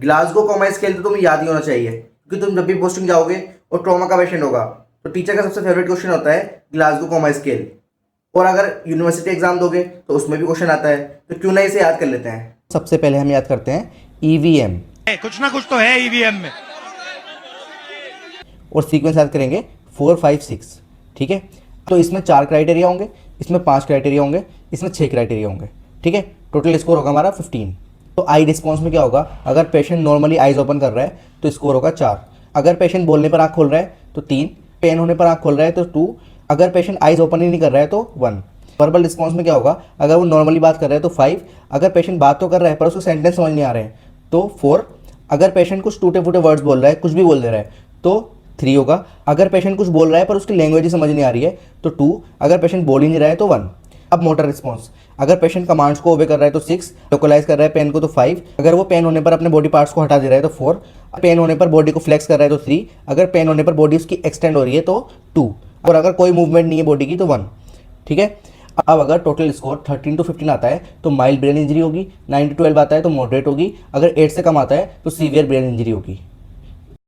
Glasgow coma scale तो तुम्हें याद ही होना चाहिए, क्योंकि तुम जब भी पोस्टिंग जाओगे और ट्रॉमा का पेशेंट होगा तो टीचर का सबसे फेवरेट क्वेश्चन होता है ग्लासगो कोमा स्केल। और अगर यूनिवर्सिटी एग्जाम दोगे तो उसमें भी क्वेश्चन आता है, तो क्यों ना इसे याद कर लेते हैं। सबसे पहले हम याद करते हैं ईवीएम, कुछ ना कुछ तो है ईवीएम में, और सीक्वेंस याद करेंगे 4 5 6। ठीक है, तो इसमें 4 क्राइटेरिया होंगे, इसमें 5 क्राइटेरिया होंगे, इसमें 6 क्राइटेरिया होंगे। ठीक है, टोटल स्कोर होगा हमारा 15। तो आई रिस्पॉन्स में क्या होगा, अगर पेशेंट नॉर्मली आइज ओपन कर रहा है तो स्कोर होगा 4, अगर पेशेंट बोलने पर आँख खोल रहा है तो 3, पेन होने पर आँख खोल रहा है तो 2, अगर पेशेंट आइज ओपन ही नहीं कर रहा है तो 1। वर्बल रिस्पॉन्स में क्या होगा, अगर वो नॉर्मली बात कर रहा है तो 5, अगर पेशेंट बात तो कर रहा है पर उसको सेंटेंस समझ नहीं आ रहे हैं तो 4, अगर पेशेंट कुछ टूटे फूटे वर्ड्स बोल रहा है, कुछ भी बोल दे रहा है तो 3 होगा, अगर पेशेंट कुछ बोल रहा है पर उसकी लैंग्वेज ही समझ नहीं आ रही है तो 2, अगर पेशेंट बोल ही नहीं रहा है तो 1। अब मोटर रिस्पॉन्स, अगर पेशेंट कमांड्स को ओबे कर रहा है तो 6, लोकलाइज कर रहा है पेन को तो 5, अगर वो पेन होने पर अपने बॉडी पार्ट्स को हटा दे रहा है तो 4, पेन होने पर बॉडी को फ्लेक्स कर रहा है तो 3, अगर पेन होने पर बॉडी उसकी एक्सटेंड हो रही है तो 2, और अगर कोई मूवमेंट नहीं है बॉडी की तो 1। ठीक है, अब अगर टोटल स्कोर 13 to 15 आता है तो माइल्ड ब्रेन इंजरी होगी, 9 to 12 आता है तो मॉडरेट होगी, अगर 8 से कम आता है तो सीवियर ब्रेन इंजरी होगी।